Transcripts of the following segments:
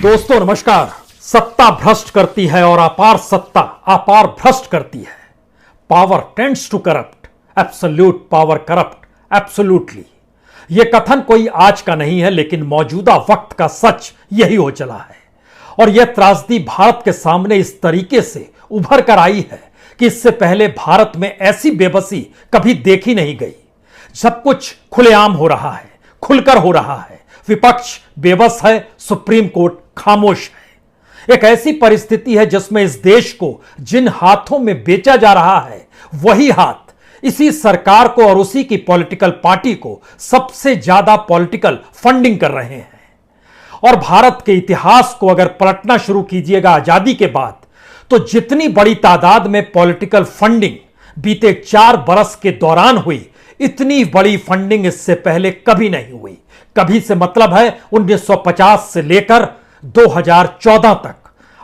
दोस्तों नमस्कार। सत्ता भ्रष्ट करती है और अपार सत्ता अपार भ्रष्ट करती है। Power tends to corrupt, absolute power corrupt absolutely. यह कथन कोई आज का नहीं है, लेकिन मौजूदा वक्त का सच यही हो चला है। और यह त्रासदी भारत के सामने इस तरीके से उभर कर आई है कि इससे पहले भारत में ऐसी बेबसी कभी देखी नहीं गई। सब कुछ खुलेआम हो रहा है, खुलकर हो रहा है। विपक्ष बेबस है, सुप्रीम कोर्ट खामोश है। एक ऐसी परिस्थिति है जिसमें इस देश को जिन हाथों में बेचा जा रहा है, वही हाथ इसी सरकार को और उसी की पॉलिटिकल पार्टी को सबसे ज्यादा पॉलिटिकल फंडिंग कर रहे हैं। और भारत के इतिहास को अगर पलटना शुरू कीजिएगा आजादी के बाद, तो जितनी बड़ी तादाद में पॉलिटिकल फंडिंग बीते 4 बरस के दौरान हुई, इतनी बड़ी फंडिंग इससे पहले कभी नहीं हुई। कभी से मतलब है 1950 से लेकर 2014 तक।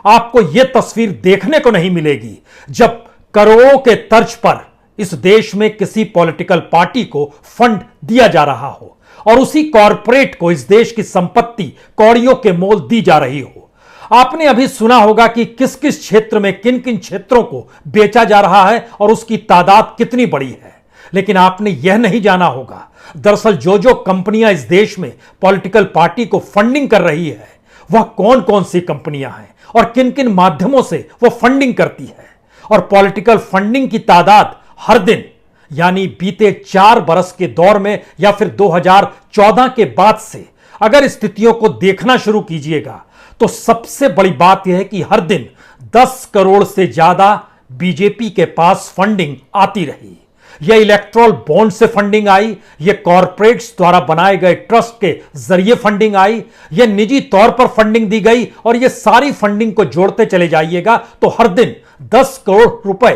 आपको यह तस्वीर देखने को नहीं मिलेगी जब करोड़ों के तर्ज पर इस देश में किसी पॉलिटिकल पार्टी को फंड दिया जा रहा हो और उसी कॉरपोरेट को इस देश की संपत्ति कौड़ियों के मोल दी जा रही हो। आपने अभी सुना होगा कि किस किस क्षेत्र में किन किन क्षेत्रों को बेचा जा रहा है और उसकी तादाद कितनी बड़ी है। लेकिन आपने यह नहीं जाना होगा, दरअसल जो कंपनियां इस देश में पॉलिटिकल पार्टी को फंडिंग कर रही है, वह कौन कौन सी कंपनियां हैं और किन किन माध्यमों से वह फंडिंग करती है। और पॉलिटिकल फंडिंग की तादाद हर दिन, यानी बीते 4 बरस के दौर में या फिर 2014 के बाद से अगर स्थितियों को देखना शुरू कीजिएगा, तो सबसे बड़ी बात यह है कि हर दिन 10 करोड़ से ज्यादा बीजेपी के पास फंडिंग आती रही। यह इलेक्ट्रल बॉन्ड से फंडिंग आई, यह कॉरपोरेट्स द्वारा बनाए गए ट्रस्ट के जरिए फंडिंग आई, यह निजी तौर पर फंडिंग दी गई। और यह सारी फंडिंग को जोड़ते चले जाइएगा तो हर दिन 10 करोड़ रुपए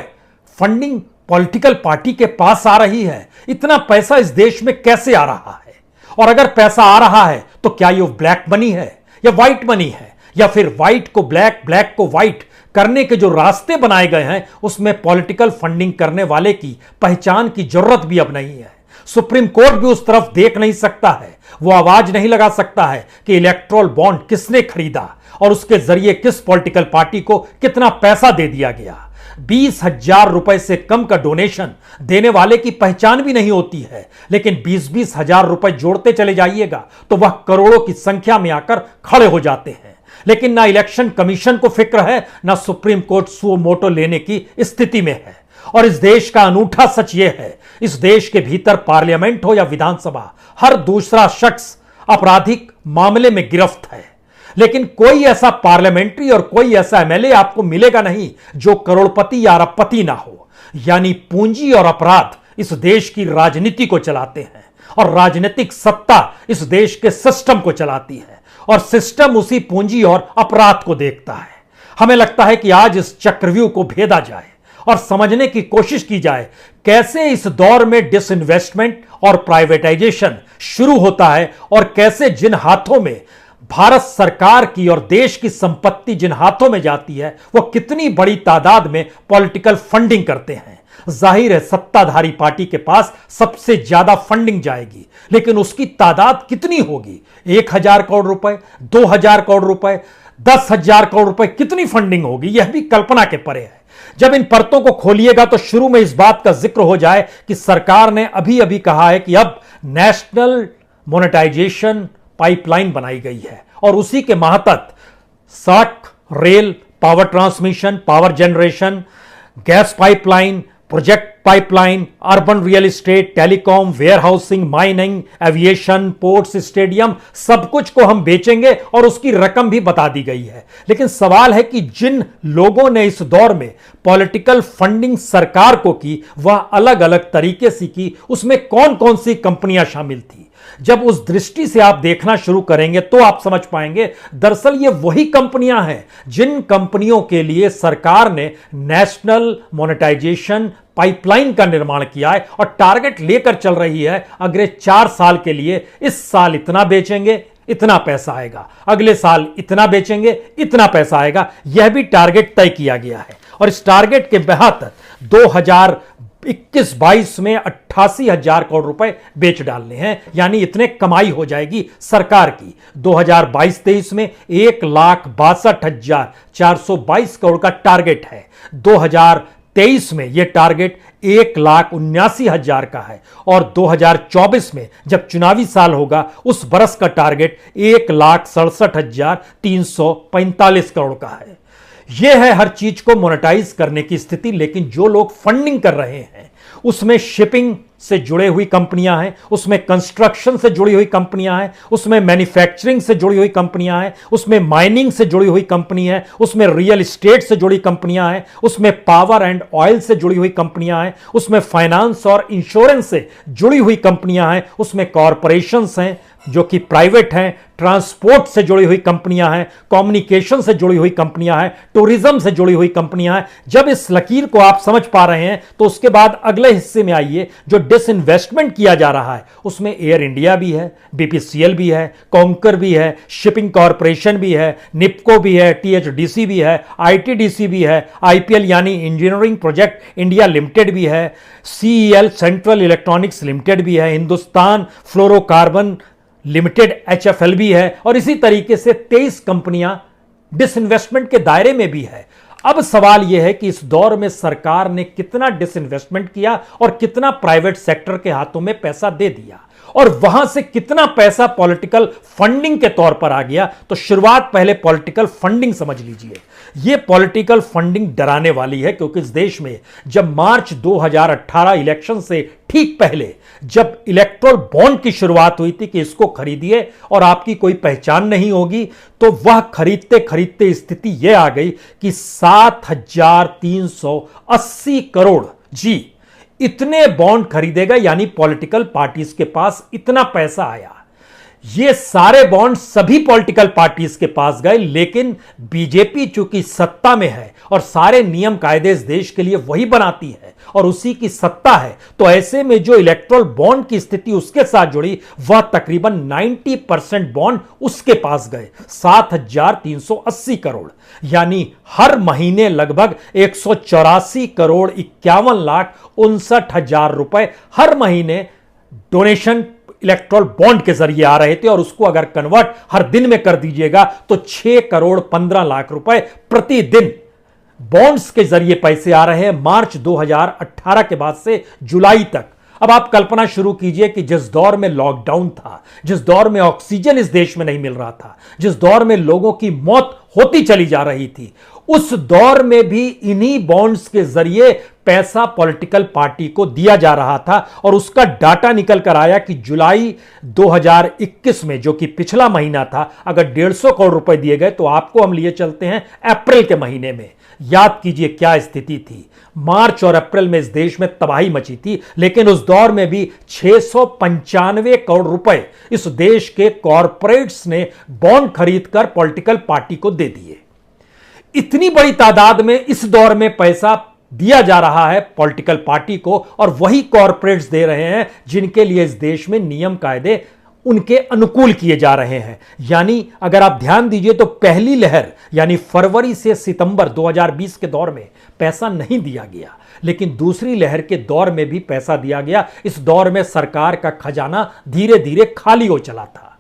फंडिंग पॉलिटिकल पार्टी के पास आ रही है। इतना पैसा इस देश में कैसे आ रहा है? और अगर पैसा आ रहा है तो क्या यह ब्लैक मनी है या व्हाइट मनी है, या फिर व्हाइट को ब्लैक, ब्लैक को व्हाइट करने के जो रास्ते बनाए गए हैं, उसमें पॉलिटिकल फंडिंग करने वाले की पहचान की जरूरत भी अब नहीं है। सुप्रीम कोर्ट भी उस तरफ देख नहीं सकता है, वो आवाज नहीं लगा सकता है कि इलेक्ट्रल बॉन्ड किसने खरीदा और उसके जरिए किस पॉलिटिकल पार्टी को कितना पैसा दे दिया गया। 20,000 रुपए से कम का डोनेशन देने वाले की पहचान भी नहीं होती है, लेकिन 20-20 हजार रुपए जोड़ते चले जाइएगा तो वह करोड़ों की संख्या में आकर खड़े हो जाते हैं। लेकिन ना इलेक्शन कमीशन को फिक्र है, ना सुप्रीम कोर्ट सुओ मोटो लेने की स्थिति में है। और इस देश का अनूठा सच यह है, इस देश के भीतर पार्लियामेंट हो या विधानसभा, हर दूसरा शख्स आपराधिक मामले में गिरफ्त है। लेकिन कोई ऐसा पार्लियामेंट्री और कोई ऐसा एमएलए आपको मिलेगा नहीं जो करोड़पति या अरबपति ना हो। यानी पूंजी और अपराध इस देश की राजनीति को चलाते हैं और राजनीतिक सत्ता इस देश के सिस्टम को चलाती है और सिस्टम उसी पूंजी और अपराध को देखता है। हमें लगता है कि आज इस चक्रव्यूह को भेदा जाए और समझने की कोशिश की जाए कैसे इस दौर में डिसइन्वेस्टमेंट और प्राइवेटाइजेशन शुरू होता है और कैसे जिन हाथों में भारत सरकार की और देश की संपत्ति जिन हाथों में जाती है, वो कितनी बड़ी तादाद में पॉलिटिकल फंडिंग करते हैं। जाहिर है सत्ताधारी पार्टी के पास सबसे ज्यादा फंडिंग जाएगी, लेकिन उसकी तादाद कितनी होगी? 1,000 करोड़ रुपए, 2,000 करोड़ रुपए, 10,000 करोड़ रुपए, कितनी फंडिंग होगी? यह भी कल्पना के परे है। जब इन परतों को खोलिएगा तो शुरू में इस बात का जिक्र हो जाए कि सरकार ने अभी अभी कहा है कि अब नेशनल मोनेटाइजेशन पाइपलाइन बनाई गई है और उसी के मातहत सड़क, rail, power transmission, power generation, gas pipeline, project pipeline, urban real estate, telecom, warehousing, mining, aviation, ports, stadium, सब कुछ को हम बेचेंगे और उसकी रकम भी बता दी गई है। लेकिन सवाल है कि जिन लोगों ने इस दौर में पॉलिटिकल फंडिंग सरकार को की, वह अलग अलग तरीके से की, उसमें कौन कौन सी कंपनियां शामिल थी। जब उस दृष्टि से आप देखना शुरू करेंगे तो आप समझ पाएंगे दरअसल ये वही कंपनियां हैं जिन कंपनियों के लिए सरकार ने नेशनल मोनेटाइजेशन पाइपलाइन का निर्माण किया है और टारगेट लेकर चल रही है अगले 4 साल के लिए। इस साल इतना बेचेंगे, इतना पैसा आएगा, अगले साल इतना बेचेंगे, इतना पैसा आएगा। यह भी टारगेट तय किया गया है और इस टारगेट के तहत 21-22 में 88,000 करोड़ रुपए बेच डालने हैं, यानी इतने कमाई हो जाएगी सरकार की। 2022-23 में 1,62,422 करोड़ का टारगेट है। 2023 में यह टारगेट 1,79,000 का है और 2024 में जब चुनावी साल होगा उस बरस का टारगेट 1,67,345 करोड़ का है। यह है हर चीज को मोनेटाइज करने की स्थिति। लेकिन जो लोग फंडिंग कर रहे हैं उसमें शिपिंग से जुड़े हुई कंपनियां हैं, उसमें कंस्ट्रक्शन से जुड़ी हुई कंपनियां हैं, उसमें मैन्युफैक्चरिंग से जुड़ी हुई कंपनियां हैं, उसमें माइनिंग से जुड़ी हुई कंपनी है, उसमें रियल एस्टेट से जुड़ी कंपनियां हैं, उसमें पावर एंड ऑयल से जुड़ी हुई कंपनियां हैं, उसमें फाइनेंस और इंश्योरेंस से जुड़ी हुई कंपनियां हैं, उसमें कॉरपोरेशंस हैं जो कि प्राइवेट हैं, ट्रांसपोर्ट से जुड़ी हुई कंपनियां हैं, कम्युनिकेशन से जुड़ी हुई कंपनियां हैं, टूरिज्म से जुड़ी हुई कंपनियां हैं। जब इस लकीर को आप समझ पा रहे हैं तो उसके बाद अगले हिस्से में आइए। जो डिसइन्वेस्टमेंट किया जा रहा है उसमें एयर इंडिया भी है, बीपीसीएल भी है, कॉन्कर भी है, शिपिंग कॉरपोरेशन भी है, निप्को भी है, टीएचडीसी भी है, आईटीडीसी भी है, आईपीएल यानी इंजीनियरिंग प्रोजेक्ट इंडिया लिमिटेड भी है, सीईएल सेंट्रल इलेक्ट्रॉनिक्स लिमिटेड भी है, हिंदुस्तान फ्लोरोकार्बन लिमिटेड एचएफएल भी है और इसी तरीके से 23 कंपनियां डिसइन्वेस्टमेंट के दायरे में भी है। अब सवाल यह है कि इस दौर में सरकार ने कितना डिसइन्वेस्टमेंट किया और कितना प्राइवेट सेक्टर के हाथों में पैसा दे दिया और वहां से कितना पैसा पॉलिटिकल फंडिंग के तौर पर आ गया। तो शुरुआत पहले पॉलिटिकल फंडिंग समझ लीजिए। यह पॉलिटिकल फंडिंग डराने वाली है क्योंकि इस देश में जब मार्च 2018 इलेक्शन से ठीक पहले जब इलेक्टोरल बॉन्ड की शुरुआत हुई थी कि इसको खरीदिए और आपकी कोई पहचान नहीं होगी, तो वह खरीदते खरीदते स्थिति यह आ गई कि 7,380 करोड़ जी इतने बॉन्ड खरीदेगा, यानी पॉलिटिकल पार्टीज के पास इतना पैसा आया। ये सारे बॉन्ड सभी पॉलिटिकल पार्टीज के पास गए, लेकिन बीजेपी चूंकि सत्ता में है और सारे नियम कायदे इस देश के लिए वही बनाती है और उसी की सत्ता है, तो ऐसे में जो इलेक्टोरल बॉन्ड की स्थिति उसके साथ जुड़ी वह तकरीबन 90% बॉन्ड उसके पास गए, 7,380 करोड़, यानी हर महीने लगभग 184 करोड़ 51,59,000 रुपए हर महीने डोनेशन इलेक्ट्रल बॉन्ड के जरिए आ रहे थे। और उसको अगर कन्वर्ट हर दिन में कर दीजिएगा तो 6 करोड़ 15 लाख रुपए प्रतिदिन बॉन्ड्स के जरिए पैसे आ रहे हैं मार्च 2018 के बाद से जुलाई तक। अब आप कल्पना शुरू कीजिए कि जिस दौर में लॉकडाउन था, जिस दौर में ऑक्सीजन इस देश में नहीं मिल रहा था, जिस दौर में लोगों की मौत होती चली जा रही थी, उस दौर में भी इन्हीं बॉन्ड्स के जरिए पैसा पॉलिटिकल पार्टी को दिया जा रहा था। और उसका डाटा निकल कर आया कि जुलाई 2021 में, जो कि पिछला महीना था, अगर 150 करोड़ रुपए दिए गए तो आपको हम लिए चलते हैं अप्रैल के महीने में। याद कीजिए क्या स्थिति थी। मार्च और अप्रैल में इस देश में तबाही मची थी, लेकिन उस दौर में भी 695 करोड़ रुपए इस देश के कॉरपोरेट्स ने बॉन्ड खरीदकर पॉलिटिकल पार्टी को दे दिए। इतनी बड़ी तादाद में इस दौर में पैसा दिया जा रहा है पॉलिटिकल पार्टी को, और वही कॉरपोरेट्स दे रहे हैं जिनके लिए इस देश में नियम कायदे उनके अनुकूल किए जा रहे हैं। यानी अगर आप ध्यान दीजिए तो पहली लहर यानी फरवरी से सितंबर 2020 के दौर में पैसा नहीं दिया गया, लेकिन दूसरी लहर के दौर में भी पैसा दिया गया। इस दौर में सरकार का खजाना धीरे धीरे खाली हो चला था।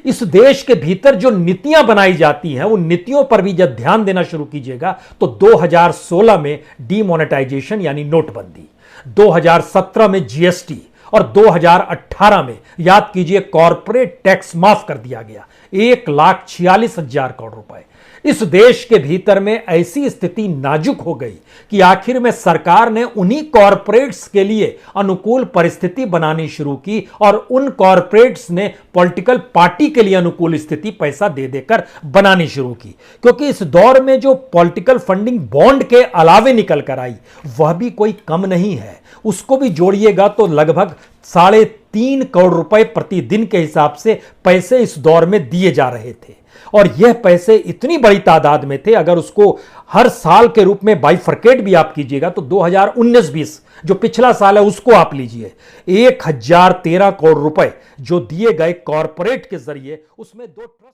इस देश के भीतर जो नीतियां बनाई जाती हैं उन नीतियों पर भी जब ध्यान देना शुरू कीजिएगा तो 2016 में डीमोनेटाइजेशन यानी नोटबंदी, 2017 में जीएसटी और 2018 में याद कीजिए कॉर्पोरेट टैक्स माफ कर दिया गया, 1,46,000 करोड़ रुपए। इस देश के भीतर में ऐसी स्थिति नाजुक हो गई कि आखिर में सरकार ने उन्हीं कॉरपोरेट्स के लिए अनुकूल परिस्थिति बनानी शुरू की और उन कॉरपोरेट्स ने पॉलिटिकल पार्टी के लिए अनुकूल स्थिति पैसा दे देकर बनानी शुरू की। क्योंकि इस दौर में जो पॉलिटिकल फंडिंग बॉन्ड के अलावे निकल कर आई वह भी कोई कम नहीं है। उसको भी जोड़िएगा तो लगभग 3.5 करोड़ रुपए प्रतिदिन के हिसाब से पैसे इस दौर में दिए जा रहे थे। और यह पैसे इतनी बड़ी तादाद में थे, अगर उसको हर साल के रूप में बाइफरकेट भी आप कीजिएगा तो 2019-20 जो पिछला साल है उसको आप लीजिए, 1,013 करोड़ रुपए जो दिए गए कॉरपोरेट के जरिए, उसमें 2 ट्रस्ट